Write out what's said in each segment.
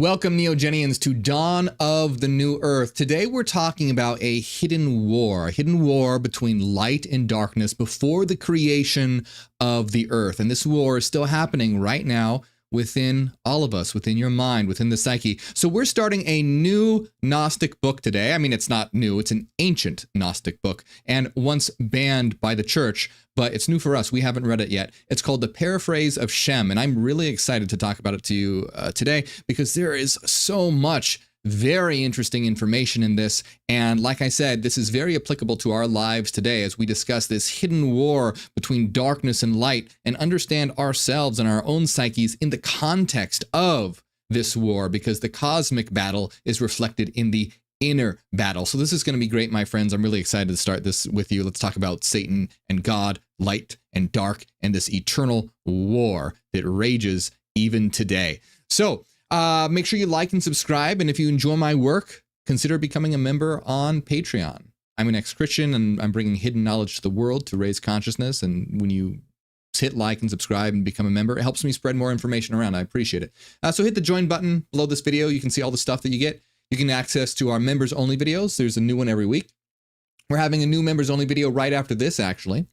Welcome, Neogenians, to Dawn of the New Earth. Today we're talking about a hidden war between light and darkness before the creation of the Earth. And this war is still happening right now within all of us, within your mind, within the psyche. So we're starting a new Gnostic book today. I mean, it's not new, it's an ancient Gnostic book, and once banned by the church, but it's new for us. We haven't read it yet. It's called the Paraphrase of Shem, and I'm really excited to talk about it to you today because there is so much very interesting information in this. And like I said, this is very applicable to our lives today as we discuss this hidden war between darkness and light and understand ourselves and our own psyches in the context of this war, because the cosmic battle is reflected in the inner battle. So this is going to be great, my friends. I'm really excited to start this with you. Let's talk about Satan and God, light and dark, and this eternal war that rages even today. So make sure you like and subscribe. And if you enjoy my work, consider becoming a member on Patreon. I'm an ex-Christian and I'm bringing hidden knowledge to the world to raise consciousness. And when you hit like and subscribe and become a member, it helps me spread more information around. I appreciate it. So hit the join button below this video. You can see all the stuff that you get. You can access to our members only videos. There's a new one every week. We're having a new members only video right after this, actually,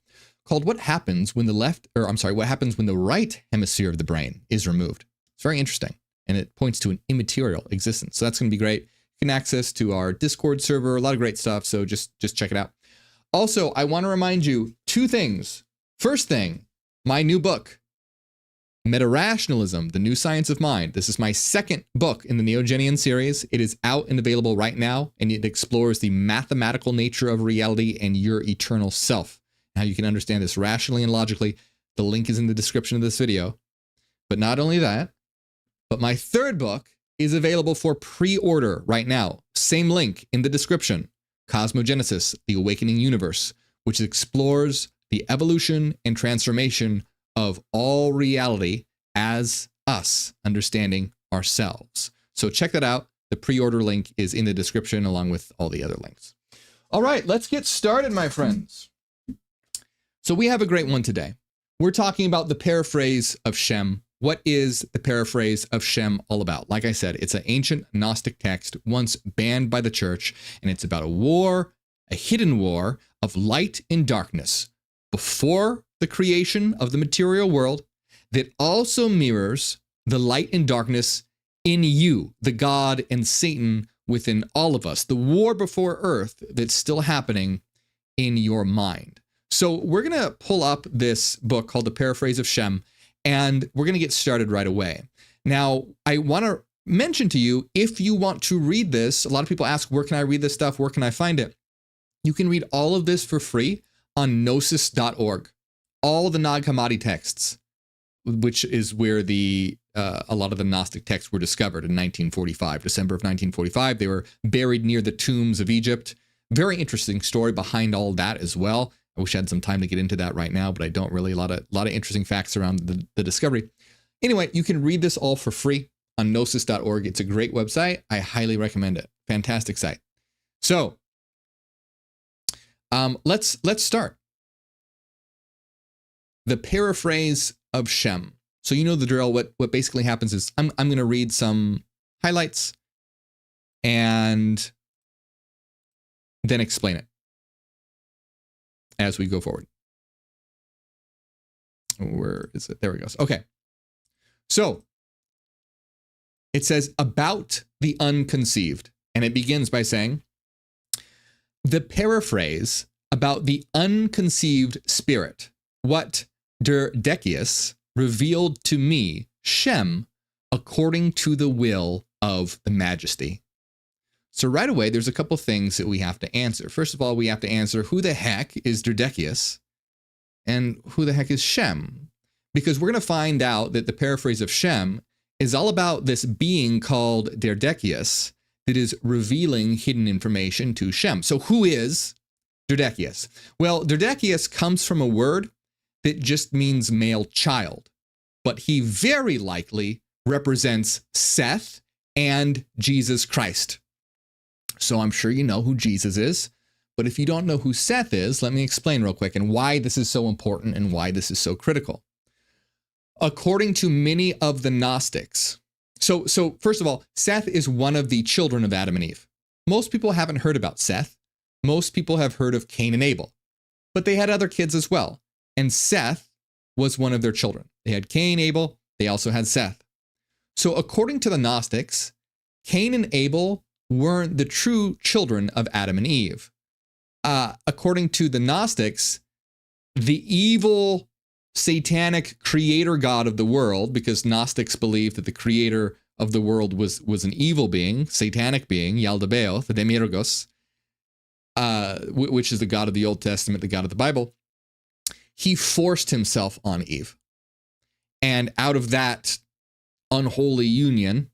called What Happens When What Happens When the Right Hemisphere of the Brain is Removed. It's very interesting. And it points to an immaterial existence. So that's going to be great. You can access to our Discord server, a lot of great stuff. So just check it out. Also, I want to remind you two things. First thing, my new book, Meta-Rationalism, The New Science of Mind. This is my second book in the Neogenian series. It is out and available right now, and it explores the mathematical nature of reality and your eternal self. How you can understand this rationally and logically. The link is in the description of this video. But not only that, but my third book is available for pre-order right now. Same link in the description. Cosmogenesis, The Awakening Universe, which explores the evolution and transformation of all reality as us understanding ourselves. So check that out. The pre-order link is in the description along with all the other links. All right, let's get started, my friends. So we have a great one today. We're talking about the Paraphrase of Shem. What is the Paraphrase of Shem all about? Like I said, it's an ancient Gnostic text once banned by the church, and it's about a war, a hidden war of light and darkness before the creation of the material world that also mirrors the light and darkness in you, the God and Satan within all of us, the war before Earth that's still happening in your mind. So we're going to pull up this book called The Paraphrase of Shem, and we're going to get started right away. Now, I want to mention to you, if you want to read this, a lot of people ask, where can I read this stuff? Where can I find it? You can read all of this for free on gnosis.org. All the Nag Hammadi texts, which is where a lot of the Gnostic texts were discovered in 1945, December of 1945. They were buried near the tombs of Egypt. Very interesting story behind all that as well. I wish I had some time to get into that right now, but I don't really. A lot of interesting facts around the discovery. Anyway, you can read this all for free on gnosis.org. It's a great website. I highly recommend it. Fantastic site. So let's start. The Paraphrase of Shem. So you know the drill. What basically happens is I'm going to read some highlights and then explain it as we go forward. Where is it? There it goes. Okay. So it says about the unconceived, and it begins by saying, the paraphrase about the unconceived spirit, what Dakius revealed to me, Shem, according to the will of the Majesty. So right away, there's a couple things that we have to answer. First of all, we have to answer who the heck is Dakius and who the heck is Shem? Because we're going to find out that the Paraphrase of Shem is all about this being called Dakius that is revealing hidden information to Shem. So who is Dakius? Well, Dakius comes from a word that just means male child, but he very likely represents Seth and Jesus Christ. So I'm sure you know who Jesus is, but if you don't know who Seth is, let me explain real quick and why this is so important and why this is so critical. According to many of the Gnostics, So first of all, Seth is one of the children of Adam and Eve. Most people haven't heard about Seth. Most people have heard of Cain and Abel, but they had other kids as well. And Seth was one of their children. They had Cain, Abel. They also had Seth. So according to the Gnostics, Cain and Abel weren't the true children of Adam and Eve. According to the Gnostics, the evil satanic creator god of the world, because Gnostics believed that the creator of the world was an evil being, satanic being, Yaldabaoth, the Demiurgos, which is the god of the Old Testament, the god of the Bible. He forced himself on Eve. And out of that unholy union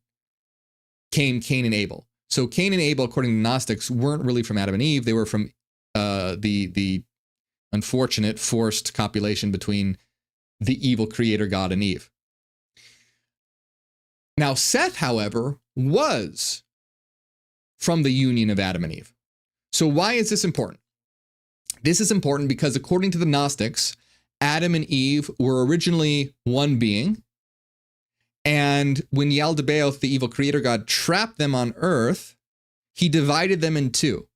came Cain and Abel. So Cain and Abel, according to Gnostics, weren't really from Adam and Eve. They were from the unfortunate forced copulation between the evil creator God and Eve. Now, Seth, however, was from the union of Adam and Eve. So why is this important? This is important because according to the Gnostics, Adam and Eve were originally one being. And when Yaldabaoth, the evil creator god, trapped them on earth, he divided them in two.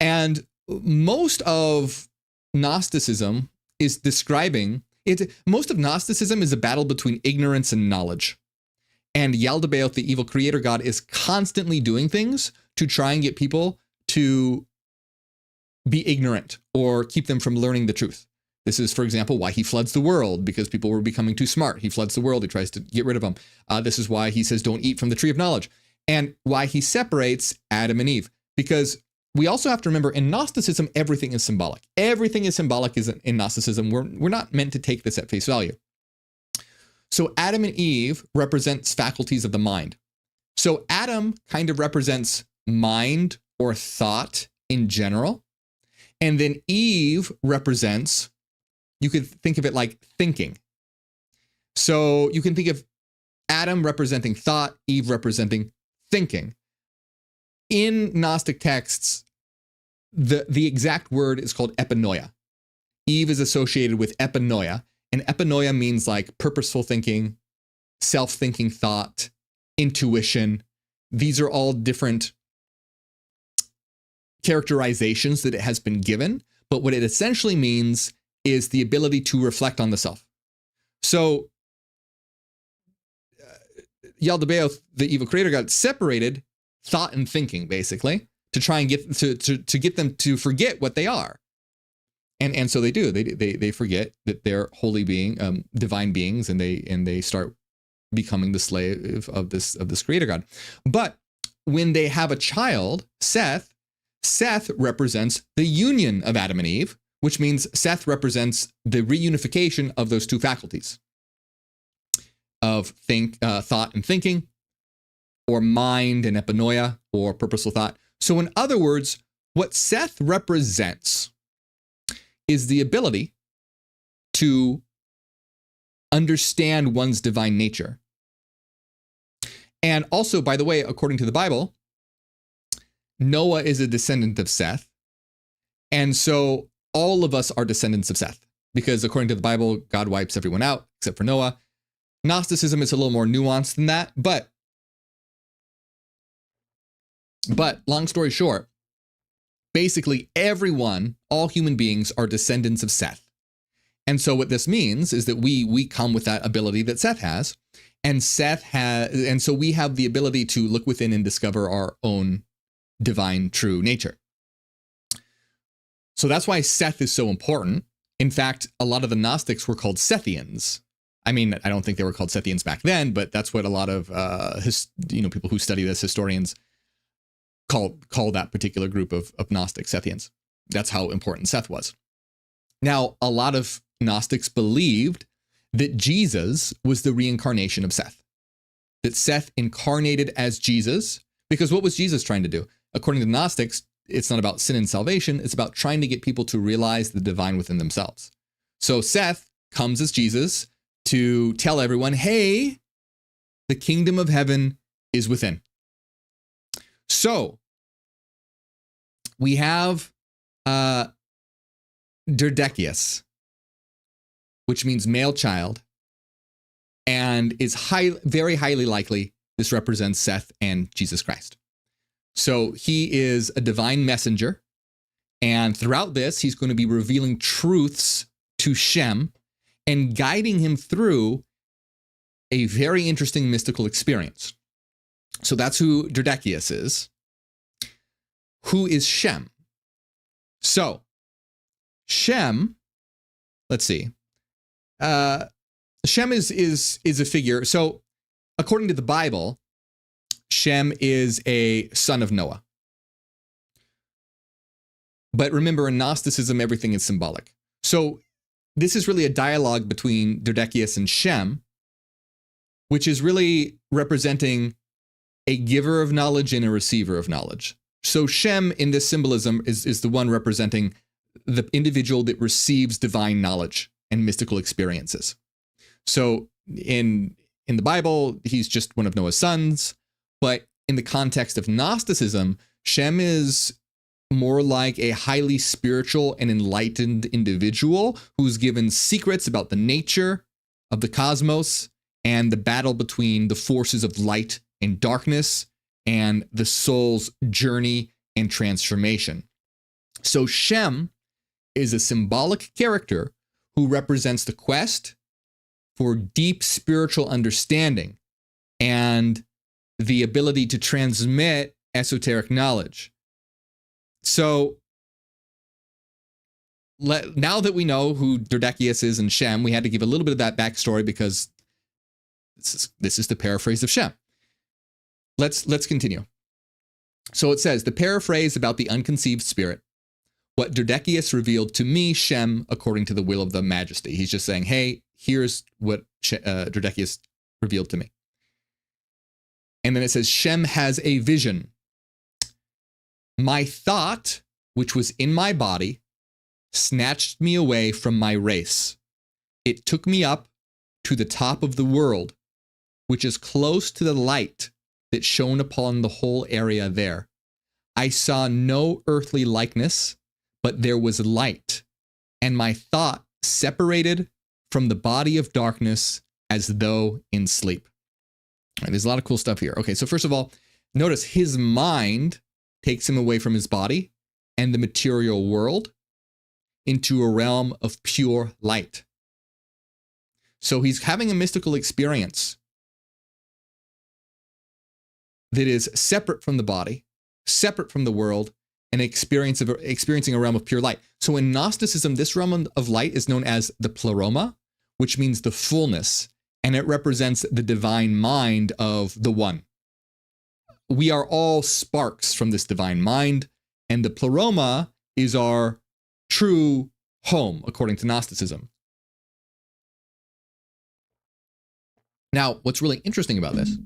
And most of Gnosticism is describing it. Most of Gnosticism is a battle between ignorance and knowledge. And Yaldabaoth, the evil creator god, is constantly doing things to try and get people to be ignorant or keep them from learning the truth. This is, for example, why he floods the world, because people were becoming too smart. He floods the world. He tries to get rid of them. This is why he says, don't eat from the tree of knowledge. And why he separates Adam and Eve. Because we also have to remember, in Gnosticism, everything is symbolic. Everything is symbolic in Gnosticism. We're not meant to take this at face value. So Adam and Eve represents faculties of the mind. So Adam kind of represents mind or thought in general. And then Eve represents, you could think of it like thinking. So you can think of Adam representing thought, Eve representing thinking. In Gnostic texts, the exact word is called epinoia. Eve is associated with epinoia, and epinoia means like purposeful thinking, self-thinking thought, intuition. These are all different characterizations that it has been given, but what it essentially means is the ability to reflect on the self. So Yaldabaoth, the evil creator god, separated thought and thinking, basically, to try and get to get them to forget what they are. And so they do. They forget that they're holy being, divine beings, and they start becoming the slave of this creator god. But when they have a child, Seth represents the union of Adam and Eve, which means Seth represents the reunification of those two faculties of thought and thinking, or mind and epinoia, or purposeful thought. So in other words, what Seth represents is the ability to understand one's divine nature. And also, by the way, according to the Bible, Noah is a descendant of Seth. And so all of us are descendants of Seth, because according to the Bible, God wipes everyone out except for Noah. Gnosticism is a little more nuanced than that, but long story short, basically everyone, all human beings, are descendants of Seth. And so what this means is that we come with that ability that Seth has, and so we have the ability to look within and discover our own divine true nature. So that's why Seth is so important. In fact, a lot of the Gnostics were called Sethians. I mean, I don't think they were called Sethians back then, but that's what a lot of people who study this, historians, call that particular group of Gnostic Sethians. That's how important Seth was. Now, a lot of Gnostics believed that Jesus was the reincarnation of Seth, that Seth incarnated as Jesus, because what was Jesus trying to do? According to the Gnostics, it's not about sin and salvation. It's about trying to get people to realize the divine within themselves. So Seth comes as Jesus to tell everyone, hey, the kingdom of heaven is within. So we have Dakius, which means male child, and is very highly likely This represents Seth and Jesus Christ. So he is a divine messenger. And throughout this, he's going to be revealing truths to Shem and guiding him through a very interesting mystical experience. So that's who Dakius is. Who is Shem? So Shem, let's see. Shem is a figure. So according to the Bible, Shem is a son of Noah. But remember, in Gnosticism, everything is symbolic. So this is really a dialogue between Dakius and Shem, which is really representing a giver of knowledge and a receiver of knowledge. So Shem in this symbolism is the one representing the individual that receives divine knowledge and mystical experiences. So in the Bible, he's just one of Noah's sons, but in the context of Gnosticism, Shem is more like a highly spiritual and enlightened individual who's given secrets about the nature of the cosmos and the battle between the forces of light and darkness and the soul's journey and transformation. So Shem is a symbolic character who represents the quest for deep spiritual understanding and the ability to transmit esoteric knowledge. So now that we know who Dakius is and Shem, we had to give a little bit of that backstory because this is the paraphrase of Shem. Let's continue. So it says, the paraphrase about the unconceived spirit, what Dakius revealed to me, Shem, according to the will of the majesty. He's just saying, hey, here's what Dakius revealed to me. And then it says, Shem has a vision. My thought, which was in my body, snatched me away from my race. It took me up to the top of the world, which is close to the light that shone upon the whole area there. I saw no earthly likeness, but there was light, and my thought separated from the body of darkness as though in sleep. All right, there's a lot of cool stuff here. Okay, so first of all, notice his mind takes him away from his body and the material world into a realm of pure light. So he's having a mystical experience that is separate from the body, separate from the world, and experiencing a realm of pure light. So in Gnosticism, this realm of light is known as the pleroma, which means the fullness, and it represents the divine mind of the One. We are all sparks from this divine mind, and the pleroma is our true home, according to Gnosticism. Now, what's really interesting about this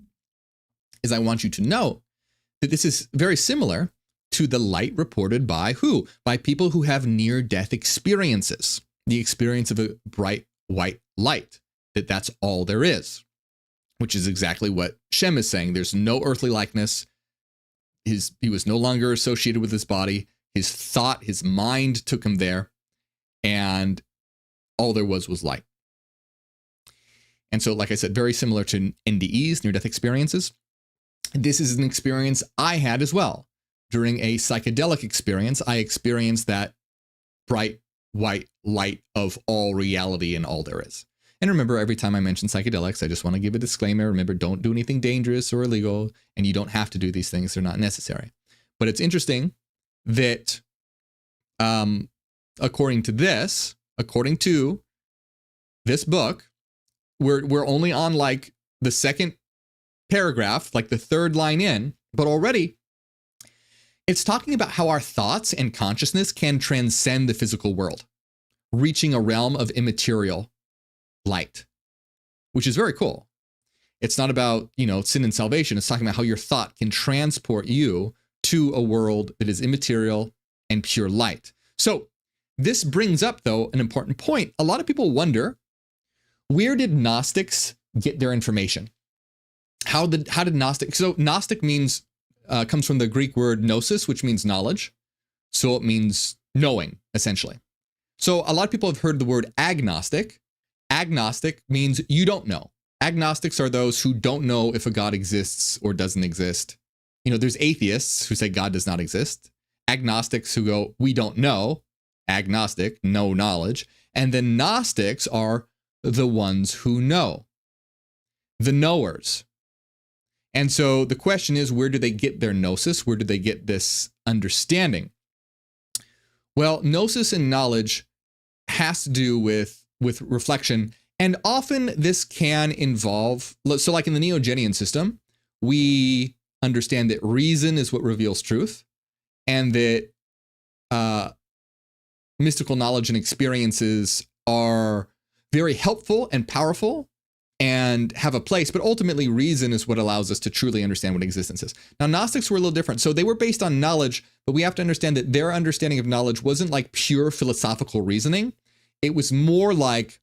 is I want you to know that this is very similar to the light reported by who? By people who have near-death experiences. The experience of a bright white light, that's all there is, which is exactly what Shem is saying. There's no earthly likeness. He was no longer associated with his body. His thought, his mind took him there, and all there was light. And so, like I said, very similar to NDEs, near-death experiences. This is an experience I had as well. During a psychedelic experience, I experienced that bright white light of all reality and all there is. And remember, every time I mention psychedelics, I just want to give a disclaimer. Remember, don't do anything dangerous or illegal, and you don't have to do these things. They're not necessary. But it's interesting that according to this book, we're only on like the second paragraph, like the third line in, but already it's talking about how our thoughts and consciousness can transcend the physical world, reaching a realm of immaterial light, which is very cool. It's not about, sin and salvation. It's talking about how your thought can transport you to a world that is immaterial and pure light. So this brings up, though, an important point. A lot of people wonder, where did Gnostics get their information? How did Gnostic? So Gnostic means comes from the Greek word gnosis, which means knowledge. So it means knowing, essentially. So a lot of people have heard the word agnostic. Agnostic means you don't know. Agnostics are those who don't know if a God exists or doesn't exist. There's atheists who say God does not exist. Agnostics who go, we don't know. Agnostic, no knowledge. And then Gnostics are the ones who know, the knowers. And so the question is, where do they get their gnosis? Where do they get this understanding? Well, gnosis and knowledge has to do with reflection. And often this can involve, so like in the Neogenian system, we understand that reason is what reveals truth, and that mystical knowledge and experiences are very helpful and powerful and have a place, but ultimately reason is what allows us to truly understand what existence is. Now, Gnostics were a little different. So they were based on knowledge, but we have to understand that their understanding of knowledge wasn't like pure philosophical reasoning. It was more like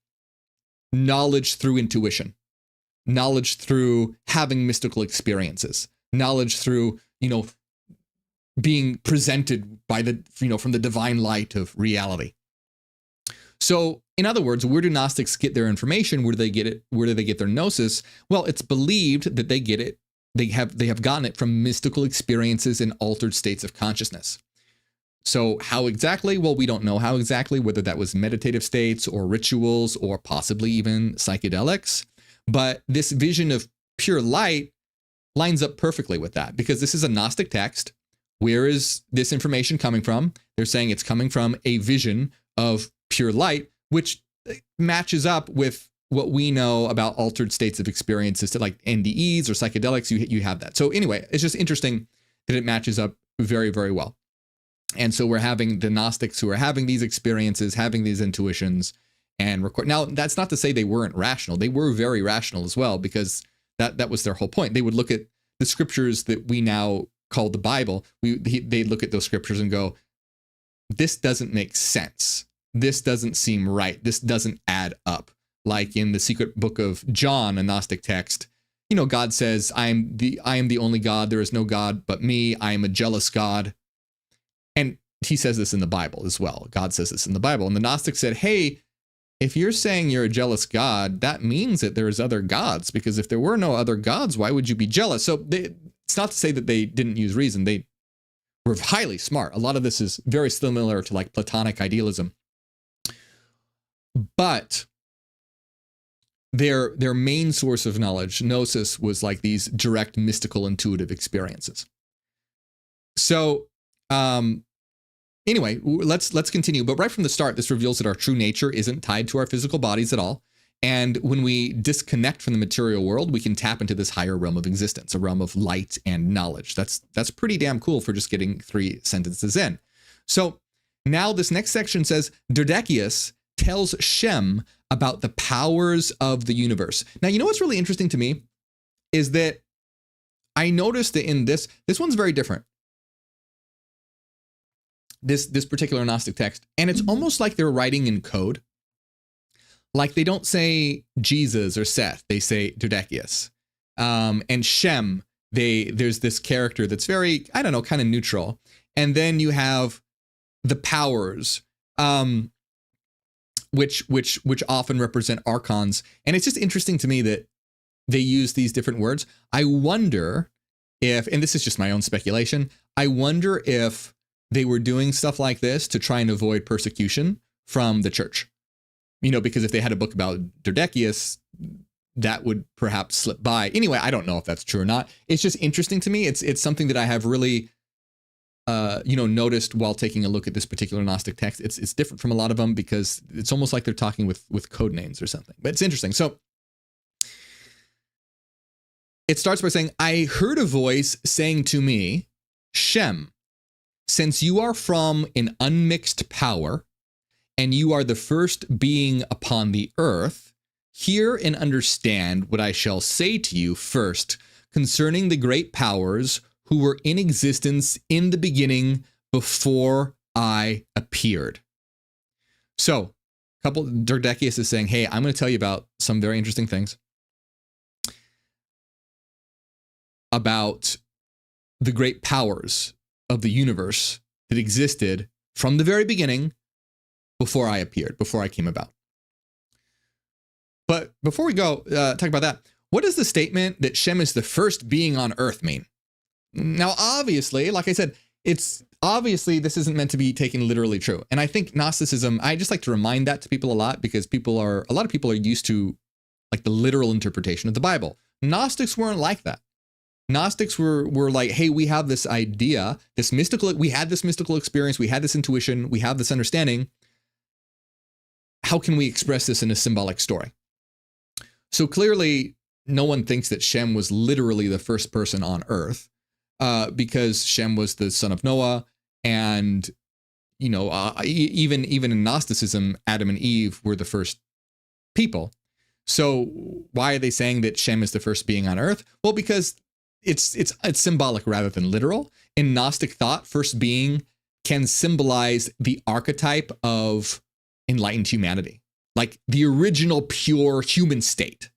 knowledge through intuition, knowledge through having mystical experiences, knowledge through, being presented by from the divine light of reality. So in other words, where do Gnostics get their information? Where do they get it? Where do they get their gnosis? Well, it's believed that they get it. They have gotten it from mystical experiences in altered states of consciousness. So how exactly? Well, we don't know how exactly, whether that was meditative states or rituals or possibly even psychedelics. But this vision of pure light lines up perfectly with that, because this is a Gnostic text. Where is this information coming from? They're saying it's coming from a vision of pure light, which matches up with what we know about altered states of experiences, to like NDEs or psychedelics. You have that. So anyway, it's just interesting that it matches up very, very well. And so we're having the Gnostics who are having these experiences, having these intuitions, and record. Now, that's not to say they weren't rational. They were very rational as well, because that was their whole point. They would look at the scriptures that we now call the Bible. They look at those scriptures and go, this doesn't make sense. This doesn't seem right. This doesn't add up. Like in the secret book of John, a Gnostic text, God says, I am the only God. There is no God but me. I am a jealous God. And he says this in the Bible as well. God says this in the Bible. And the Gnostic said, hey, if you're saying you're a jealous God, that means that there's other gods, because if there were no other gods, why would you be jealous? So it's not to say that they didn't use reason. They were highly smart. A lot of this is very similar to like Platonic idealism. But their main source of knowledge, gnosis, was like these direct mystical intuitive experiences. So anyway, let's continue. But right from the start, this reveals that our true nature isn't tied to our physical bodies at all. And when we disconnect from the material world, we can tap into this higher realm of existence, a realm of light and knowledge. That's pretty damn cool for just getting 3 sentences in. So now this next section says, Dakius tells Shem about the powers of the universe. Now, you know what's really interesting to me is that I noticed that in this one's very different. This particular Gnostic text, and it's almost like they're writing in code. Like they don't say Jesus or Seth, they say Dakius. And Shem, there's this character that's very, I don't know, kind of neutral. And then you have the powers, which often represent archons. And it's just interesting to me that they use these different words. I wonder if, and this is just my own speculation, I wonder if they were doing stuff like this to try and avoid persecution from the church. Because if they had a book about Dakius, that would perhaps slip by. Anyway, I don't know if that's true or not. It's just interesting to me. It's something that I have really, noticed while taking a look at this particular Gnostic text. It's different from a lot of them because it's almost like they're talking with code names or something. But it's interesting. So it starts by saying, I heard a voice saying to me, Shem, since you are from an unmixed power, and you are the first being upon the earth, hear and understand what I shall say to you first concerning the great powers who were in existence in the beginning before I appeared. So, Dakius is saying, hey, I'm going to tell you about some very interesting things about the great powers of the universe that existed from the very beginning before I appeared, before I came about. But before we go talk about that, what does the statement that Shem is the first being on earth mean? Now, obviously, like I said, it's obviously this isn't meant to be taken literally true. And I think Gnosticism, I just like to remind that to people a lot, because a lot of people are used to like the literal interpretation of the Bible. Gnostics weren't like that. Gnostics were like, hey, we have this idea, we had this mystical experience, we had this intuition, we have this understanding. How can we express this in a symbolic story? So clearly, no one thinks that Shem was literally the first person on earth, because Shem was the son of Noah, and even in Gnosticism, Adam and Eve were the first people. So why are they saying that Shem is the first being on earth? Well, because it's symbolic rather than literal. In Gnostic thought, first being can symbolize the archetype of enlightened humanity, like the original pure human state.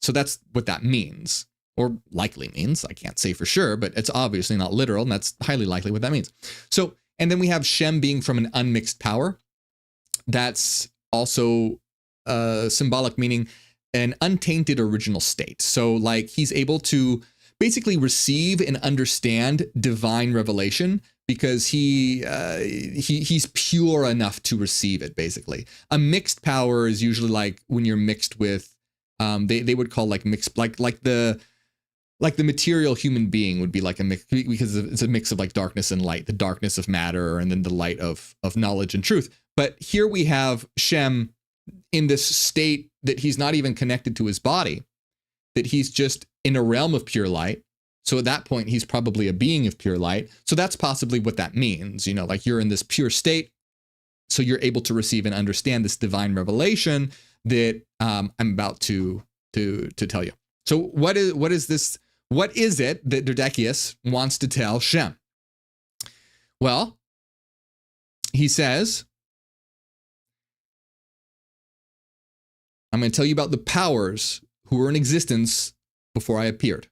So that's what that means, or likely means. I can't say for sure, but it's obviously not literal, and that's highly likely what that means. So, and then we have Shem being from an unmixed power. That's also symbolic, meaning an untainted original state. So like he's able to basically receive and understand divine revelation because he's pure enough to receive it, basically. A mixed power is usually like when you're mixed with, they would call like mixed, like the material human being would be like a mix, because it's a mix of like darkness and light, the darkness of matter, and then the light of knowledge and truth. But here we have Shem in this state that he's not even connected to his body, that he's just in a realm of pure light. So at that point, he's probably a being of pure light. So that's possibly what that means. Like you're in this pure state. So you're able to receive and understand this divine revelation that I'm about to tell you. So what is this? What is it that Dakius wants to tell Shem? Well, he says, I'm going to tell you about the powers who were in existence before I appeared.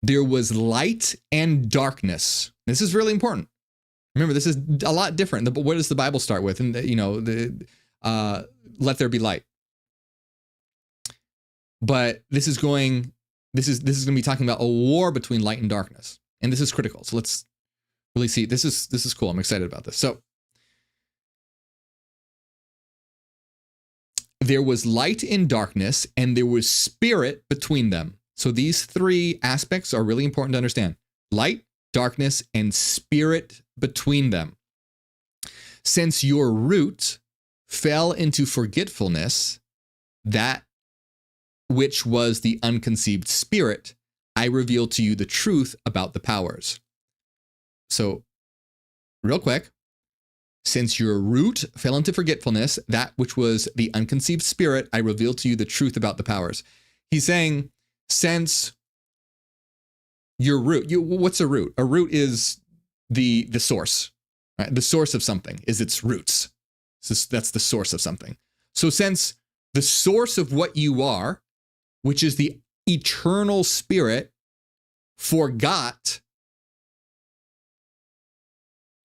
There was light and darkness. This is really important. Remember, this is a lot different. What does the Bible start with? And let there be light. But this is going to be talking about a war between light and darkness, and this is critical. So let's really see. This is cool. I'm excited about this. So there was light and darkness, and there was spirit between them. So these three aspects are really important to understand: light, darkness, and spirit between them. Since your root fell into forgetfulness, that which was the unconceived spirit, I reveal to you the truth about the powers. So, real quick, since your root fell into forgetfulness, that which was the unconceived spirit, I reveal to you the truth about the powers. He's saying, since your root, what's a root? A root is the source, right? The source of something is its roots. So that's the source of something. So since the source of what you are, which is the eternal spirit, forgot,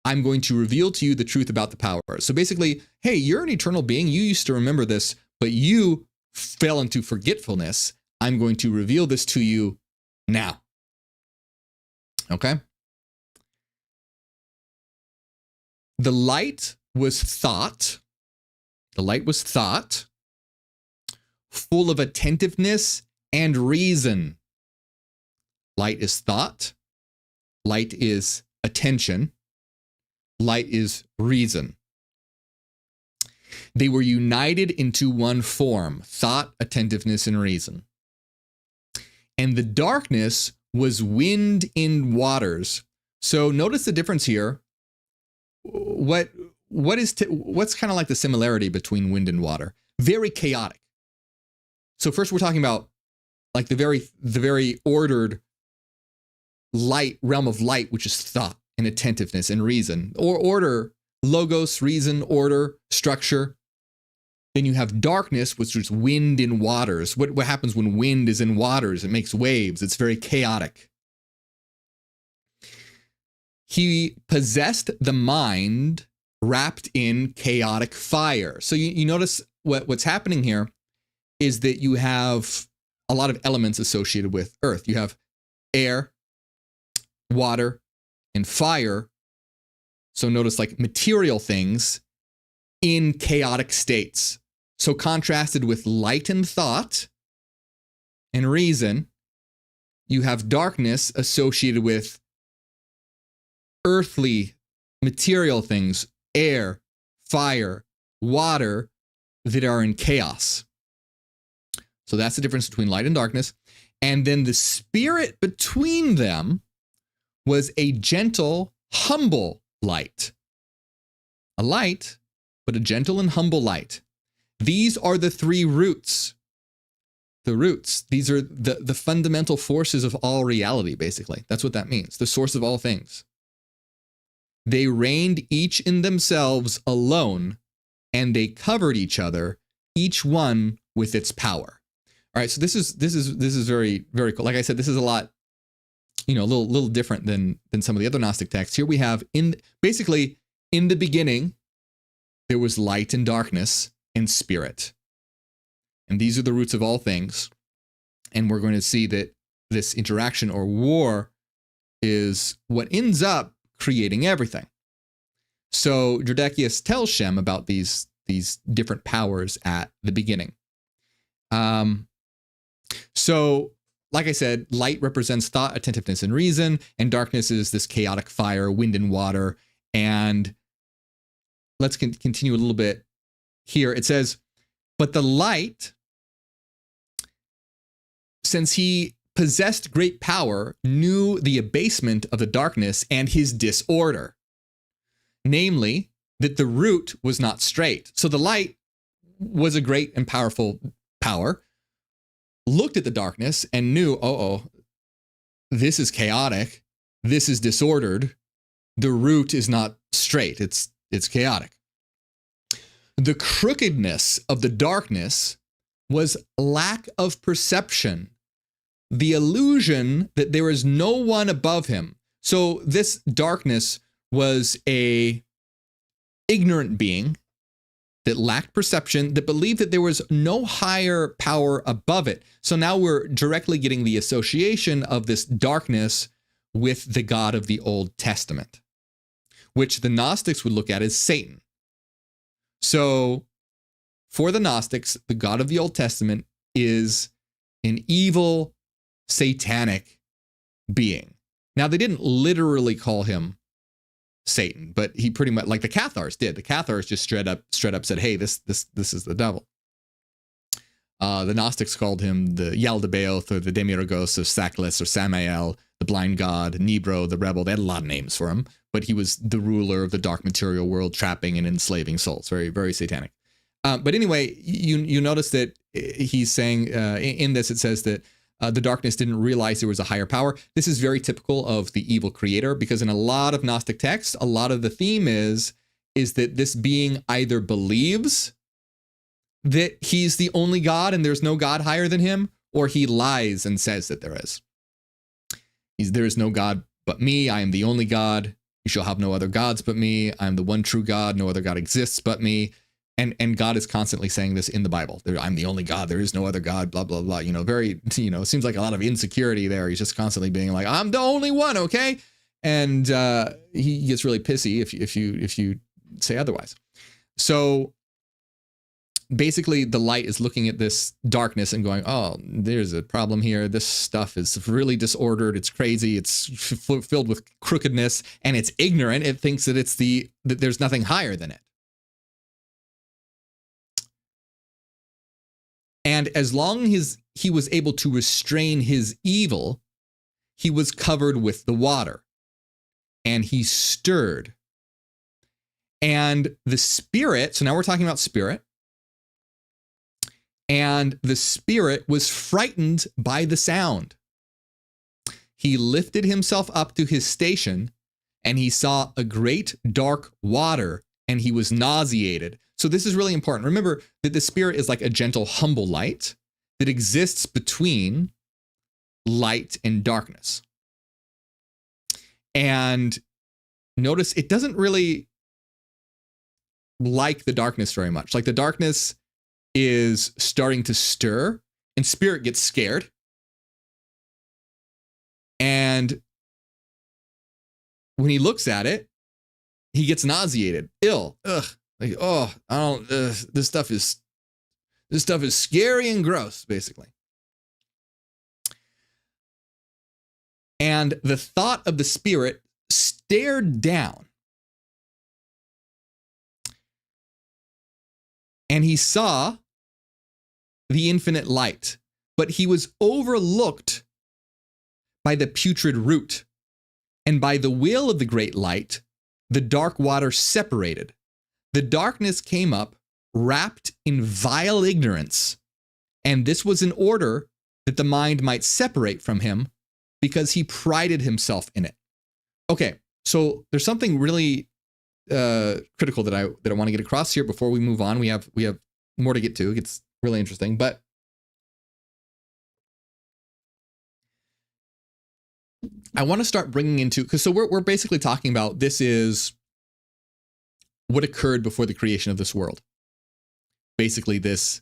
I'm going to reveal to you the truth about the powers. So basically, hey, you're an eternal being. You used to remember this, but you fell into forgetfulness. I'm going to reveal this to you now. Okay? The light was thought. The light was thought, full of attentiveness and reason. Light is thought. Light is attention. Light is reason. They were united into one form: thought, attentiveness, and reason. And the darkness was wind in waters. So notice the difference here. What's kind of like the similarity between wind and water? Very chaotic. So first we're talking about like the very ordered light, realm of light, which is thought and attentiveness and reason, or order, logos, reason, order, structure. Then you have darkness, which is wind in waters. What happens when wind is in waters? It makes waves. It's very chaotic. He possessed the mind wrapped in chaotic fire. So you notice what's happening here is that you have a lot of elements associated with earth. You have air, water, and fire. So notice like material things in chaotic states. So contrasted with light and thought and reason, you have darkness associated with earthly material things, air, fire, water, that are in chaos. So that's the difference between light and darkness. And then the spirit between them was a gentle, humble light. A light, but a gentle and humble light. These are the three roots. The roots. These are the fundamental forces of all reality, basically. That's what that means. The source of all things. They reigned each in themselves alone, and they covered each other, each one with its power. All right, so this is very, very cool. Like I said, this is a lot, a little different than some of the other Gnostic texts. Here we have basically in the beginning, there was light and darkness and spirit. And these are the roots of all things. And we're going to see that this interaction or war is what ends up creating everything. So Dakius tells Shem about these different powers at the beginning. So, like I said, light represents thought, attentiveness, and reason, and darkness is this chaotic fire, wind, and water. And let's continue a little bit here. It says, but the light, since he possessed great power, knew the abasement of the darkness and his disorder. Namely, that the root was not straight. So the light was a great and powerful power, looked at the darkness and knew, this is chaotic. This is disordered. The root is not straight. It's chaotic. The crookedness of the darkness was lack of perception, the illusion that there is no one above him. So this darkness was a ignorant being that lacked perception, that believed that there was no higher power above it. So now we're directly getting the association of this darkness with the God of the Old Testament, which the Gnostics would look at as Satan. So for the Gnostics, the God of the Old Testament is an evil, satanic being. Now, they didn't literally call him Satan, but he pretty much, like the Cathars did. The Cathars just straight up said, hey, this is the devil. The Gnostics called him the Yaldabaoth or the Demiurgos of Saklis or Samael, the blind god, Nebro, the rebel. They had a lot of names for him, but he was the ruler of the dark material world, trapping and enslaving souls. Very, very satanic. But anyway, you notice that he's saying in this, it says that the darkness didn't realize there was a higher power. This is very typical of the evil creator, because in a lot of Gnostic texts, a lot of the theme is that this being either believes that he's the only God and there's no God higher than him, or he lies and says that there is. There is no God but me. I am the only God. You shall have no other gods but me. I am the one true God. No other God exists but me. And God is constantly saying this in the Bible. I'm the only God. There is no other God, blah, blah, blah. Very, it seems like a lot of insecurity there. He's just constantly being like, I'm the only one, okay? And he gets really pissy if you say otherwise. So basically, the light is looking at this darkness and going, oh, there's a problem here. This stuff is really disordered. It's crazy. It's filled with crookedness, and it's ignorant. It thinks that that there's nothing higher than it. And as long as he was able to restrain his evil, he was covered with the water, and he stirred. And the spirit, so now we're talking about spirit, and the spirit was frightened by the sound. He lifted himself up to his station, and he saw a great dark water, and he was nauseated. So this is really important. Remember that the spirit is like a gentle, humble light that exists between light and darkness. And notice it doesn't really like the darkness very much. Like the darkness is starting to stir, and spirit gets scared. And when he looks at it, he gets nauseated, ill. Ugh. Like, oh, I don't, this stuff is scary and gross, basically. And the thought of the spirit stared down, and he saw the infinite light, but he was overlooked by the putrid root, and by the will of the great light, the dark water separated. The darkness came up, wrapped in vile ignorance, and this was in order that the mind might separate from him, because he prided himself in it. Okay, so there's something really critical that I want to get across here before we move on. We have more to get to. It gets really interesting, but I want to start bringing into, because so we're basically talking about, this is what occurred before the creation of this world. Basically the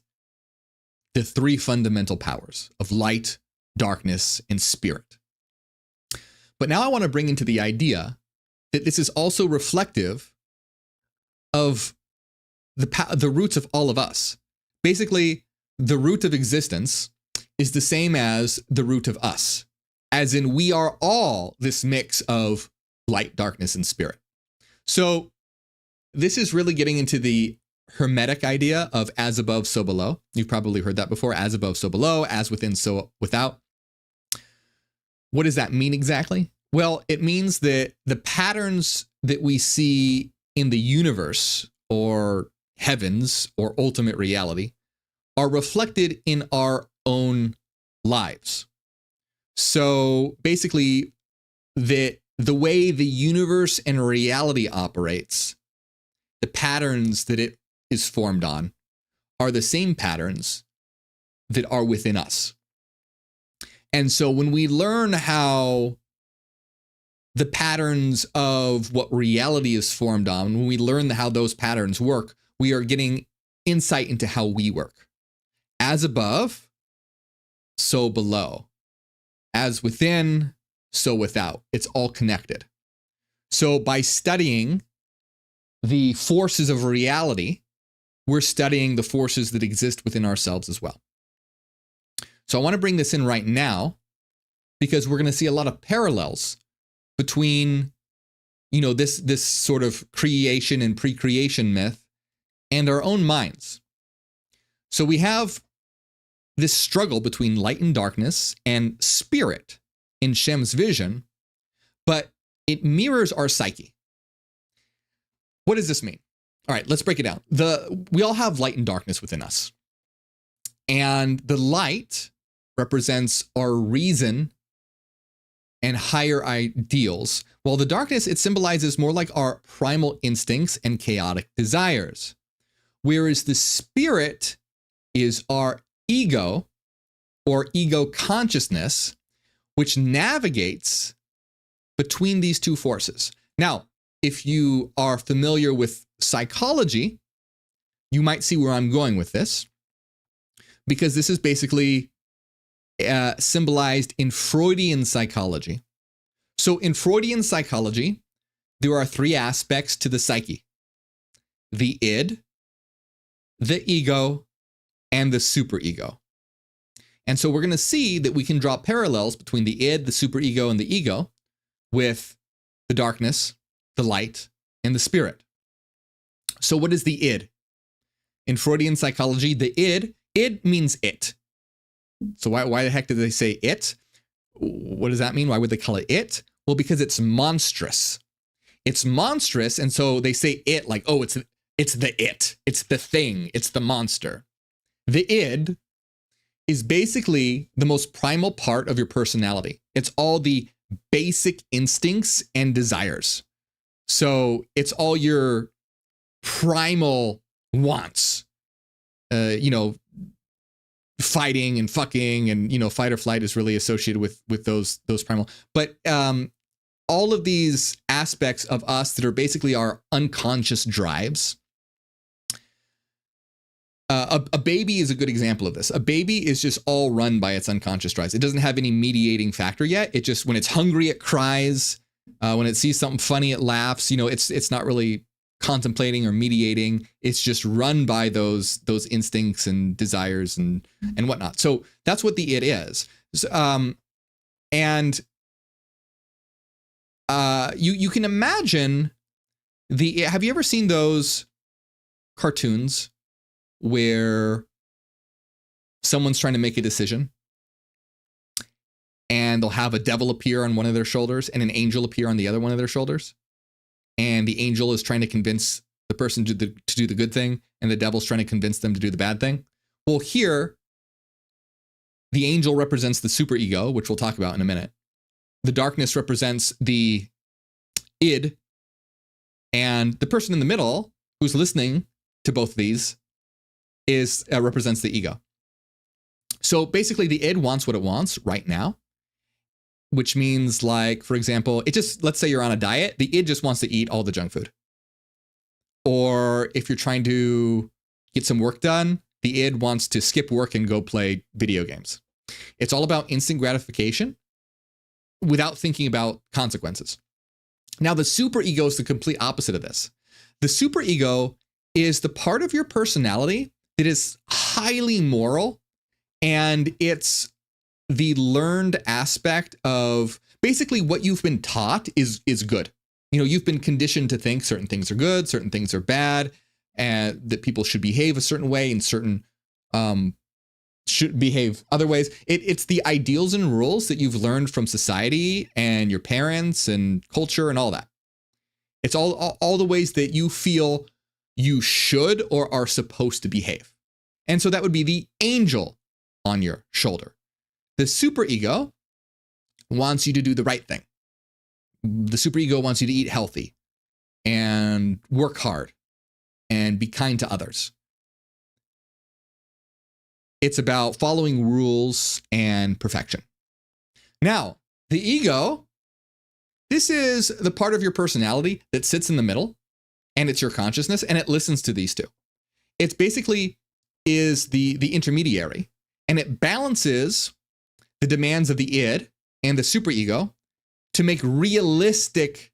three fundamental powers of light, darkness, and spirit. But now I want to bring into the idea that this is also reflective of the roots of all of us. Basically, the root of existence is the same as the root of us, as in we are all this mix of light, darkness, and spirit. So this is really getting into the Hermetic idea of as above, so below. You've probably heard that before, as above, so below, as within, so without. What does that mean exactly? Well, it means that the patterns that we see in the universe or heavens or ultimate reality are reflected in our own lives. So basically, the way the universe and reality operates, the patterns that it is formed on, are the same patterns that are within us. And so when we learn how the patterns of what reality is formed on, when we learn how those patterns work, we are getting insight into how we work. As above, so below. As within, so without. It's all connected. So by studying the forces of reality, we're studying the forces that exist within ourselves as well. So I want to bring this in right now because we're going to see a lot of parallels between, this sort of creation and pre-creation myth and our own minds. So we have this struggle between light and darkness and spirit in Shem's vision, but it mirrors our psyche. What does this mean? All right, let's break it down. We all have light and darkness within us. And the light represents our reason and higher ideals, while the darkness, it symbolizes more like our primal instincts and chaotic desires. Whereas the spirit is our ego or ego consciousness, which navigates between these two forces. Now, if you are familiar with psychology, you might see where I'm going with this, because this is basically symbolized in Freudian psychology. So in Freudian psychology, there are three aspects to the psyche: the id, the ego, and the superego. And so we're going to see that we can draw parallels between the id, the superego, and the ego with the darkness, the light, and the spirit. So what is the id? In Freudian psychology, the id means it. So why the heck did they say it? What does that mean? Why would they call it it? Well, because it's monstrous. It's monstrous, and so they say it like, oh, it's the it. It's the thing. It's the monster. The id is basically the most primal part of your personality. It's all the basic instincts and desires. So it's all your primal wants, fighting and fucking, and, fight or flight is really associated with those primal. But all of these aspects of us that are basically our unconscious drives A baby is a good example of this. A baby is just all run by its unconscious drives. It doesn't have any mediating factor yet. It just, when it's hungry, it cries. When it sees something funny, it laughs. It's not really contemplating or mediating. It's just run by those instincts and desires and whatnot. So that's what the id is. And you can imagine have you ever seen those cartoons where someone's trying to make a decision and they'll have a devil appear on one of their shoulders and an angel appear on the other one of their shoulders? And the angel is trying to convince the person to do the good thing, and the devil's trying to convince them to do the bad thing. Well, here, the angel represents the superego, which we'll talk about in a minute. The darkness represents the id, and the person in the middle who's listening to both of these represents the ego. So basically, the id wants what it wants right now, which means, like, for example, let's say you're on a diet, the id just wants to eat all the junk food. Or if you're trying to get some work done, the id wants to skip work and go play video games. It's all about instant gratification without thinking about consequences. Now, the superego is the complete opposite of this. The superego is the part of your personality that is highly moral, and it's the learned aspect of basically what you've been taught is good. You've been conditioned to think certain things are good, certain things are bad, and that people should behave a certain way and certain should behave other ways. It's the ideals and rules that you've learned from society and your parents and culture and all that. It's all the ways that you feel you should or are supposed to behave. And so that would be the angel on your shoulder. The superego wants you to do the right thing. The superego wants you to eat healthy and work hard and be kind to others. It's about following rules and perfection. Now, the ego, this is the part of your personality that sits in the middle, and it's your consciousness, and it listens to these two. It's basically is the intermediary, and it balances the demands of the id and the superego to make realistic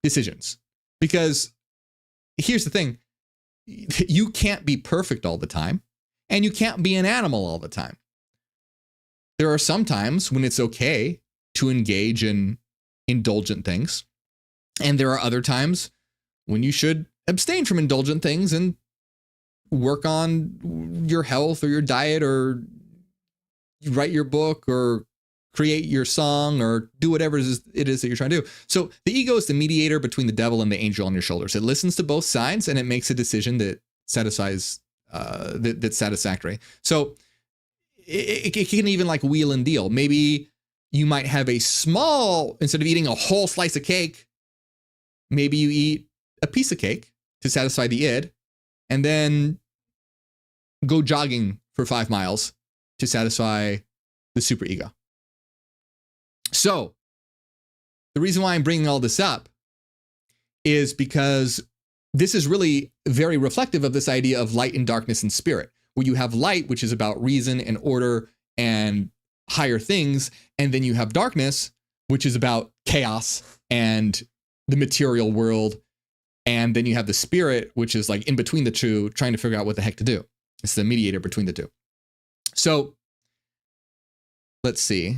decisions. Because here's the thing, you can't be perfect all the time, and you can't be an animal all the time. There are some times when it's okay to engage in indulgent things, and there are other times when you should abstain from indulgent things and work on your health or your diet or write your book or create your song or do whatever it is that you're trying to do. So the ego is the mediator between the devil and the angel on your shoulders. It listens to both sides and it makes a decision that satisfies, that's satisfactory. So it can even like wheel and deal. Maybe you might have instead of eating a whole slice of cake, maybe you eat a piece of cake to satisfy the id, and then go jogging for 5 miles to satisfy the superego. So the reason why I'm bringing all this up is because this is really very reflective of this idea of light and darkness and spirit, where you have light, which is about reason and order and higher things, and then you have darkness, which is about chaos and the material world, and then you have the spirit, which is like in between the two, trying to figure out what the heck to do. It's the mediator between the two. So let's see.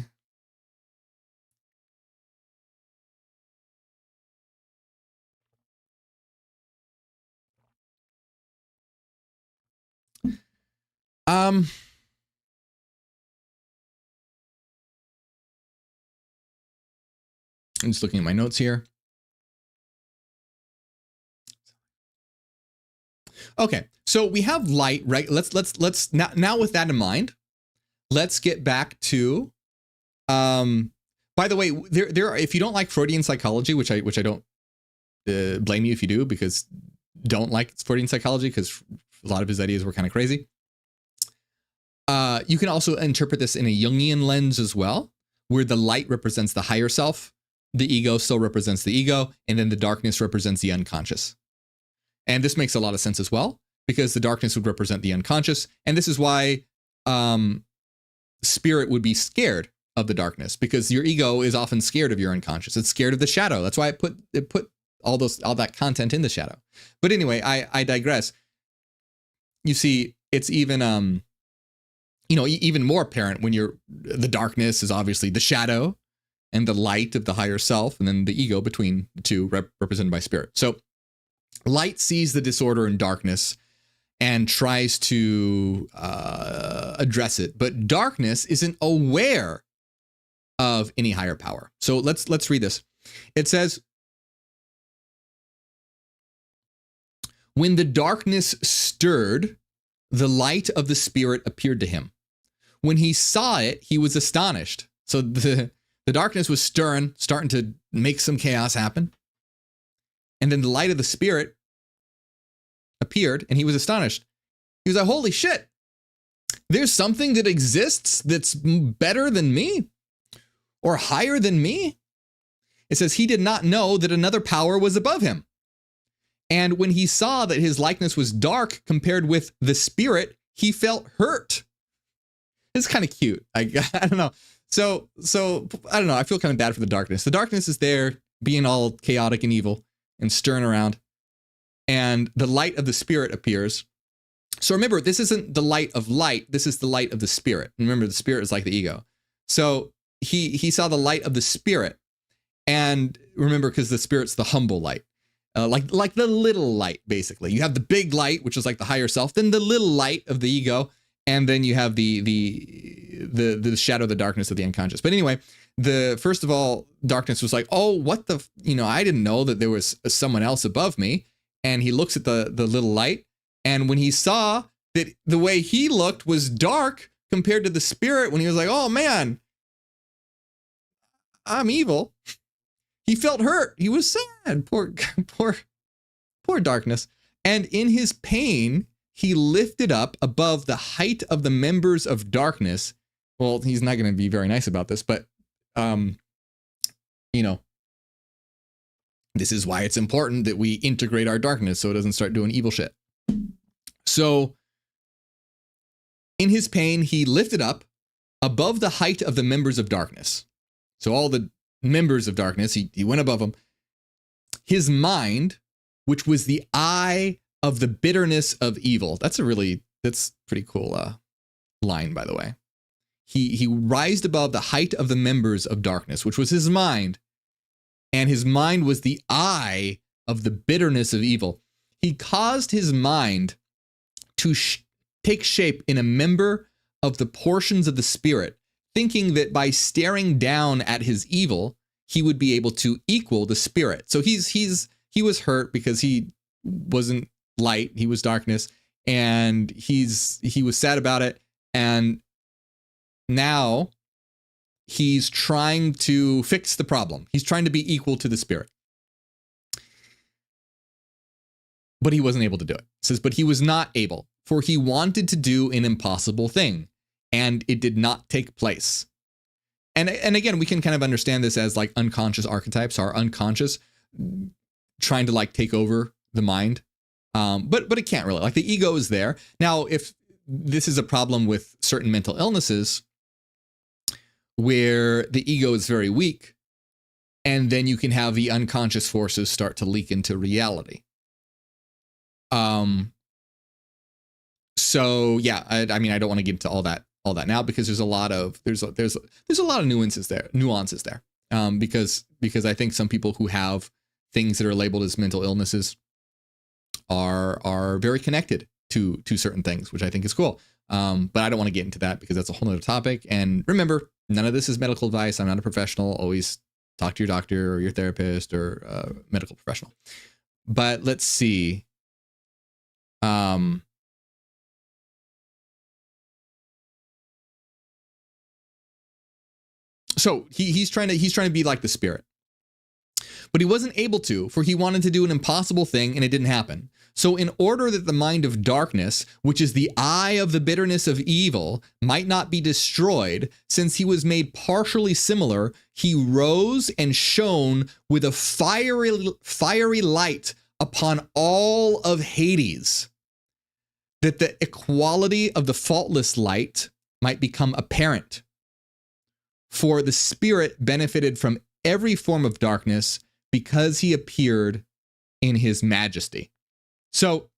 I'm just looking at my notes here. Okay, so we have light, right? Let's now with that in mind, let's get back to, by the way, there are, if you don't like Freudian psychology, which I don't blame you if you do, because don't like Freudian psychology, because a lot of his ideas were kind of crazy. You can also interpret this in a Jungian lens as well, where the light represents the higher self, the ego still represents the ego, and then the darkness represents the unconscious. And this makes a lot of sense as well, because the darkness would represent the unconscious. And this is why spirit would be scared of the darkness, because your ego is often scared of your unconscious. It's scared of the shadow. That's why it put all that content in the shadow. But anyway, I digress. You see, it's even even more apparent when the darkness is obviously the shadow and the light of the higher self, and then the ego between the two, represented by spirit. So light sees the disorder in darkness and tries to address it, but darkness isn't aware of any higher power. So let's read this. It says, when the darkness stirred, the light of the spirit appeared to him. When he saw it, he was astonished. So the darkness was starting to make some chaos happen. And then the light of the spirit appeared, and he was astonished. He was like, holy shit, there's something that exists that's better than me or higher than me. It says he did not know that another power was above him. And when he saw that his likeness was dark compared with the spirit, he felt hurt. It's kind of cute. I don't know. So I don't know. I feel kind of bad for the darkness. The darkness is there being all chaotic and evil and stirring around. And the light of the spirit appears. So remember, this isn't the light of light. This is the light of the spirit. Remember, the spirit is like the ego. So he saw the light of the spirit. And remember, because the spirit's the humble light. Like the little light, basically. You have the big light, which is like the higher self, then the little light of the ego, and then you have the shadow of the darkness of the unconscious. But anyway, first of all, darkness was like, oh, what the, I didn't know that there was someone else above me. And he looks at the little light, and when he saw that the way he looked was dark compared to the spirit, when he was like, oh man, I'm evil, he felt hurt. He was sad. Poor darkness. And in his pain, he lifted up above the height of the members of darkness. Well, he's not going to be very nice about this, but, this is why it's important that we integrate our darkness so it doesn't start doing evil shit. So in his pain, he lifted up above the height of the members of darkness. So all the members of darkness, he went above them. His mind, which was the eye of the bitterness of evil. That's pretty cool line, by the way. He rised above the height of the members of darkness, which was his mind. And his mind was the eye of the bitterness of evil. He caused his mind to take shape in a member of the portions of the spirit, thinking that by staring down at his evil, he would be able to equal the spirit. So he was hurt because he wasn't light, he was darkness, and he was sad about it. And now he's trying to fix the problem. He's trying to be equal to the spirit. But he wasn't able to do it. It says, but he was not able, for he wanted to do an impossible thing, and it did not take place. And again, we can kind of understand this as like unconscious archetypes, our unconscious trying to like take over the mind. But it can't really. Like the ego is there. Now, if this is a problem with certain mental illnesses, where the ego is very weak, and then you can have the unconscious forces start to leak into reality. So yeah, I don't want to get into all that now, because there's a lot of nuances there. Because I think some people who have things that are labeled as mental illnesses are very connected to certain things, which I think is cool. But I don't want to get into that because that's a whole other topic. And remember, none of this is medical advice. I'm not a professional. Always talk to your doctor or your therapist or a medical professional. But let's see. So he's trying to be like the spirit, but he wasn't able to, for he wanted to do an impossible thing and it didn't happen. So in order that the mind of darkness, which is the eye of the bitterness of evil, might not be destroyed, since he was made partially similar, he rose and shone with a fiery light upon all of Hades. that the equality of the faultless light might become apparent. For the Spirit benefited from every form of darkness because he appeared in his majesty. So,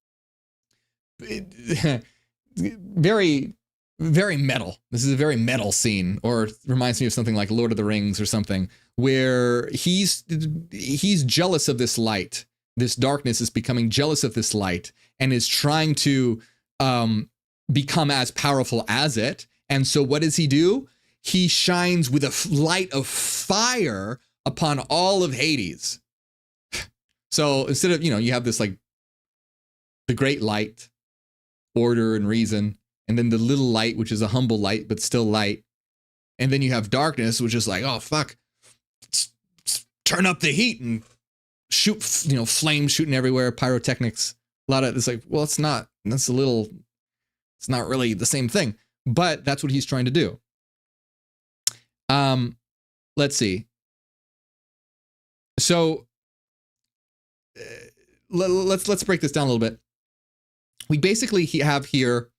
very, very metal. This is a very metal scene, or reminds me of something like Lord of the Rings or something, where he's jealous of this light. This darkness is becoming jealous of this light and is trying to become as powerful as it. And so what does he do? He shines with a light of fire upon all of Hades. So instead of, you have this like the great light, order and reason, and then the little light, which is a humble light, but still light. And then you have darkness, which is like, oh, fuck, turn up the heat and shoot, flames shooting everywhere, pyrotechnics. A lot of it's like, well, it's not really the same thing, but that's what he's trying to do. Let's see. So let's break this down a little bit. We basically have here,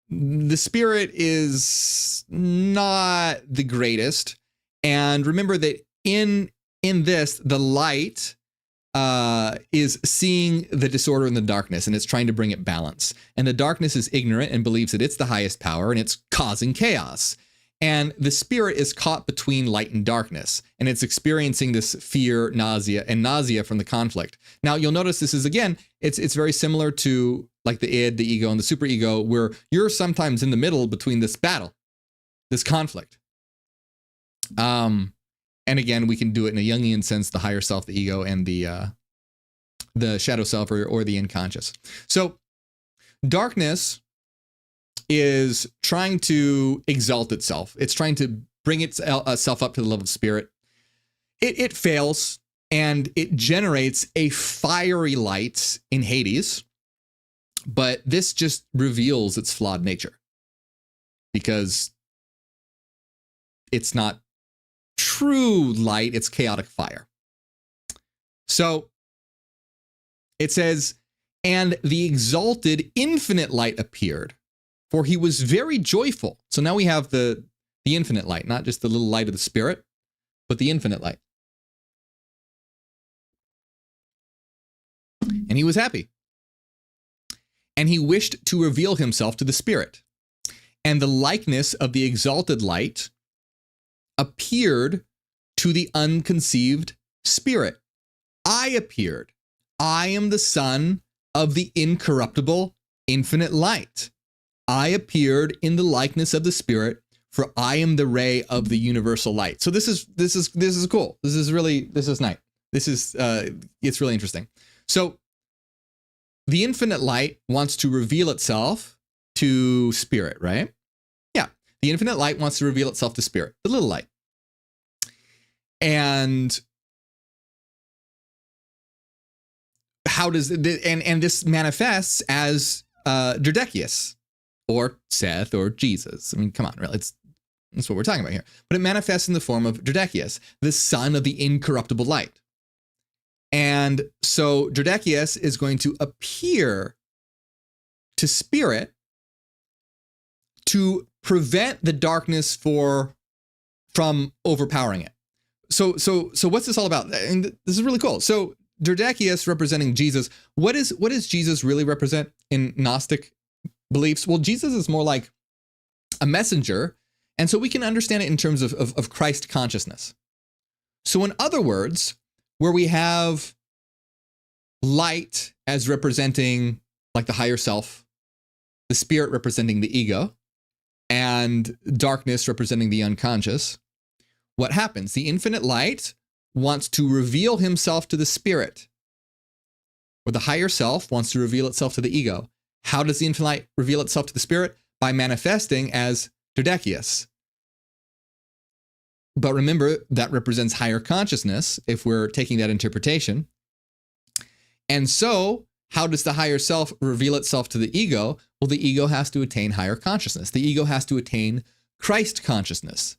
the Spirit is not the greatest. And remember that in this, the light is seeing the disorder in the darkness, and it's trying to bring it balance. And the darkness is ignorant and believes that it's the highest power, and it's causing chaos. And the Spirit is caught between light and darkness, and it's experiencing this fear, nausea from the conflict. Now, you'll notice this is, again, it's very similar to like the id, the ego, and the superego, where you're sometimes in the middle between this battle, this conflict. And again, we can do it in a Jungian sense, the higher self, the ego, and the shadow self, or the unconscious. So darkness is trying to exalt itself. It's trying to bring itself up to the level of Spirit. It fails, and it generates a fiery light in Hades. But this just reveals its flawed nature, because it's not true light, it's chaotic fire. So it says, and the exalted infinite light appeared, for he was very joyful. So now we have the infinite light, not just the little light of the Spirit, but the infinite light. And he was happy. And he wished to reveal himself to the Spirit. And the likeness of the exalted light appeared to the unconceived Spirit. I appeared. I am the Son of the incorruptible infinite light. I appeared in the likeness of the Spirit, for I am the ray of the universal light. So this is cool. This is nice. It's really interesting. So the infinite light wants to reveal itself to Spirit, right? Yeah. The infinite light wants to reveal itself to Spirit, the little light. And how does and this manifests as Dakius, or Seth, or Jesus. I mean, come on, really, that's what we're talking about here. But it manifests in the form of Dakius, the son of the incorruptible light. And so Dakius is going to appear to Spirit to prevent the darkness from overpowering it. So what's this all about? And this is really cool. So Dakius representing Jesus. What does Jesus really represent in Gnostic beliefs? Well, Jesus is more like a messenger, and so we can understand it in terms of Christ consciousness. So in other words, where we have light as representing like the higher self, the Spirit representing the ego, and darkness representing the unconscious, what happens? The infinite light wants to reveal himself to the Spirit, or the higher self wants to reveal itself to the ego. How does the infinite light reveal itself to the Spirit? By manifesting as Dakius. But remember, that represents higher consciousness if we're taking that interpretation. And so, how does the higher self reveal itself to the ego? Well, the ego has to attain higher consciousness. The ego has to attain Christ consciousness.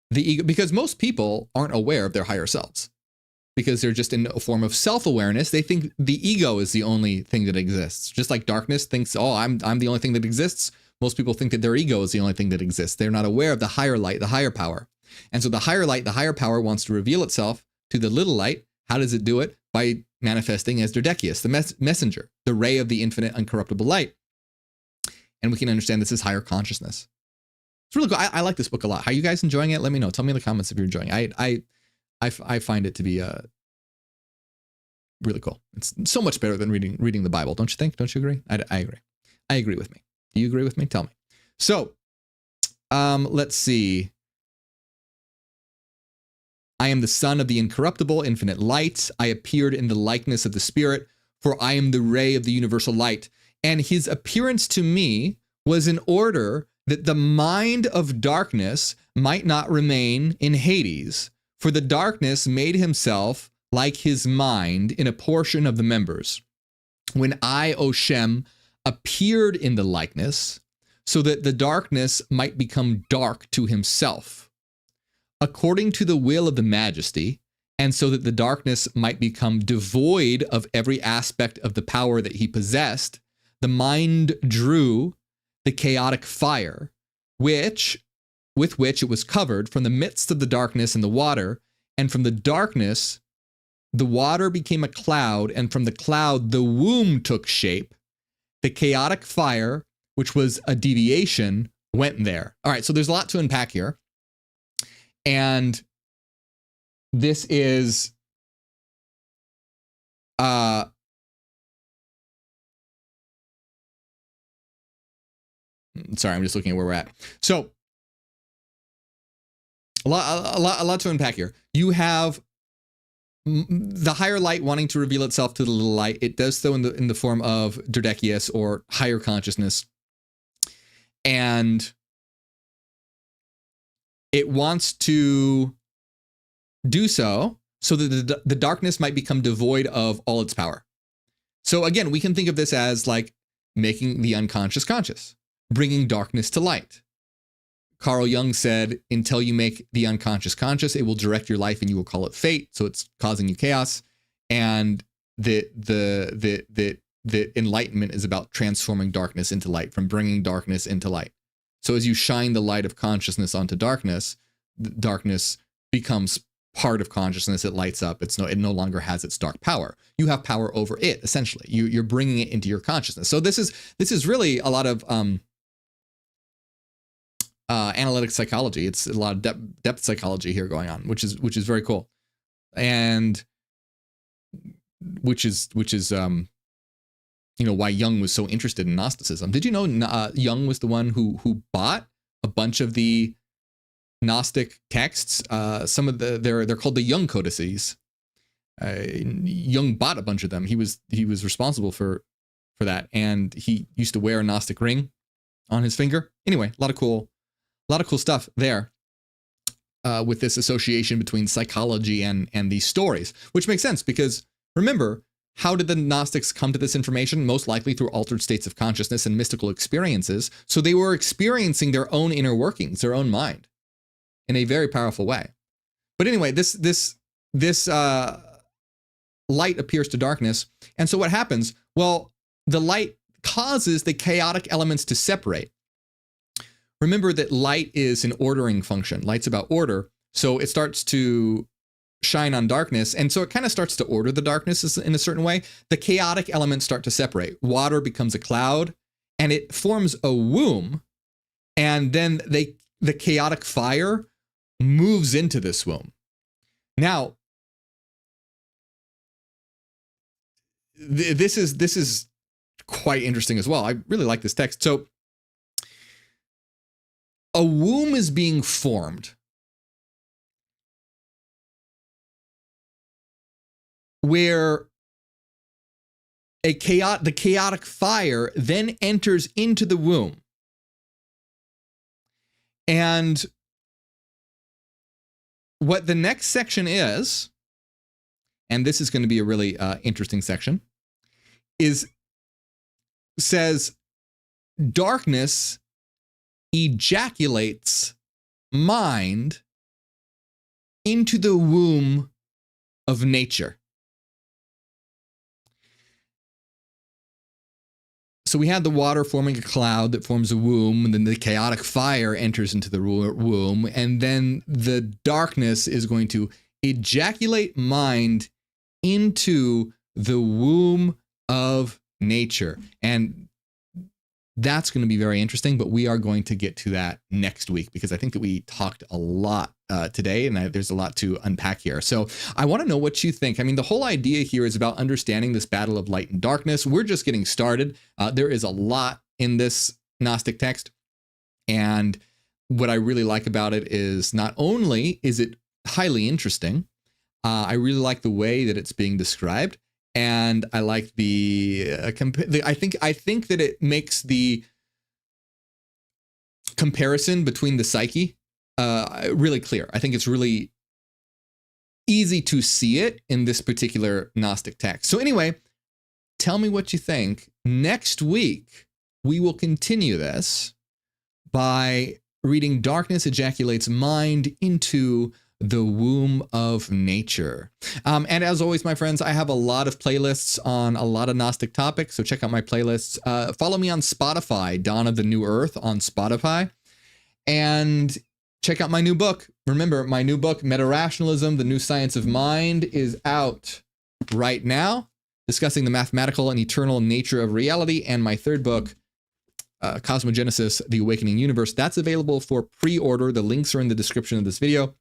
The ego, because most people aren't aware of their higher selves. because they're just in a form of self-awareness. They think the ego is the only thing that exists. Just like darkness thinks, oh, I'm the only thing that exists. Most people think that their ego is the only thing that exists. They're not aware of the higher light, the higher power. And so the higher light, the higher power wants to reveal itself to the little light. How does it do it? By manifesting as their Dakius, the messenger, the ray of the infinite uncorruptible light. And we can understand this as higher consciousness. It's really cool. I like this book a lot. How are you guys enjoying it? Let me know. Tell me in the comments if you're enjoying it. I find it to be really cool. It's so much better than reading the Bible, don't you think? Don't you agree? I agree. I agree with me. Do you agree with me? Tell me. So, let's see. I am the son of the incorruptible, infinite light. I appeared in the likeness of the Spirit, for I am the ray of the universal light. And his appearance to me was in order that the mind of darkness might not remain in Hades, for the darkness made himself like his mind in a portion of the members. When I, O Shem, appeared in the likeness, so that the darkness might become dark to himself, according to the will of the majesty, and so that the darkness might become devoid of every aspect of the power that he possessed, the mind drew the chaotic fire, with which it was covered from the midst of the darkness and the water, and from the darkness the water became a cloud, and from the cloud the womb took shape. The chaotic fire, which was a deviation, went there. All right, so there's a lot to unpack here. And this is sorry, I'm just looking at where we're at. So a lot to unpack here. You have the higher light wanting to reveal itself to the little light. It does so in the form of Dakius, or higher consciousness. And it wants to do so that the darkness might become devoid of all its power. So again, we can think of this as like making the unconscious conscious, bringing darkness to light. Carl Jung said, until you make the unconscious conscious, it will direct your life and you will call it fate. So it's causing you chaos. And the enlightenment is about transforming darkness into light, from bringing darkness into light. So as you shine the light of consciousness onto darkness, darkness becomes part of consciousness. It lights up. It no longer has its dark power. You have power over it. Essentially, you're bringing it into your consciousness. So this is really a lot of analytic psychology. It's a lot of depth psychology here going on, which is very cool, and which is why Jung was so interested in Gnosticism. Did you know Jung was the one who bought a bunch of the Gnostic texts? Some of they're called the Jung codices. Jung bought a bunch of them. He was responsible for that, and he used to wear a Gnostic ring on his finger. Anyway, a lot of cool stuff there with this association between psychology and these stories, which makes sense because remember, how did the Gnostics come to this information? Most likely through altered states of consciousness and mystical experiences. So they were experiencing their own inner workings, their own mind, in a very powerful way. But anyway, this light appears to darkness. And so what happens? Well, the light causes the chaotic elements to separate. Remember that light is an ordering function. Light's about order. So it starts to shine on darkness. And so it kind of starts to order the darkness in a certain way. The chaotic elements start to separate. Water becomes a cloud and it forms a womb. And then the chaotic fire moves into this womb. Now, this is quite interesting as well. I really like this text. So a womb is being formed where the chaotic fire then enters into the womb. And what the next section is, and this is going to be a really interesting section, says darkness ejaculates mind into the womb of nature. So we had the water forming a cloud that forms a womb, and then the chaotic fire enters into the womb, and then the darkness is going to ejaculate mind into the womb of nature. And that's going to be very interesting, but we are going to get to that next week because I think that we talked a lot today, and there's a lot to unpack here. So I want to know what you think. I mean, the whole idea here is about understanding this battle of light and darkness. We're just getting started. There is a lot in this Gnostic text. And what I really like about it is not only is it highly interesting, I really like the way that it's being described. And I like I think that it makes the comparison between the psyche really clear. I think it's really easy to see it in this particular Gnostic text. So anyway, tell me what you think. Next week, we will continue this by reading Darkness Ejaculates Mind into the Womb of Nature. And as always, my friends, I have a lot of playlists on a lot of Gnostic topics, so check out my playlists. Follow me on Spotify, Dawn of the New Earth on Spotify. And check out my new book. Remember, my new book, Meta-Rationalism, The New Science of Mind, is out right now, discussing the mathematical and eternal nature of reality. And my third book, Cosmogenesis, The Awakening Universe, that's available for pre-order. The links are in the description of this video.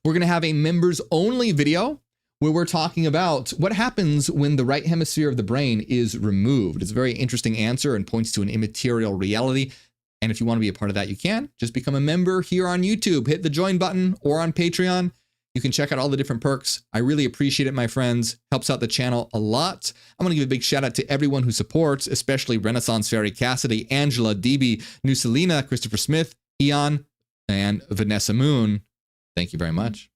We're going to have a members-only video where we're talking about what happens when the right hemisphere of the brain is removed. It's a very interesting answer and points to an immaterial reality. And if you want to be a part of that, you can. Just become a member here on YouTube. Hit the join button, or on Patreon. You can check out all the different perks. I really appreciate it, my friends. Helps out the channel a lot. I'm going to give a big shout out to everyone who supports, especially Renaissance Fairy Cassidy, Angela, DB, Nuselina, Christopher Smith, Eon, and Vanessa Moon. Thank you very much.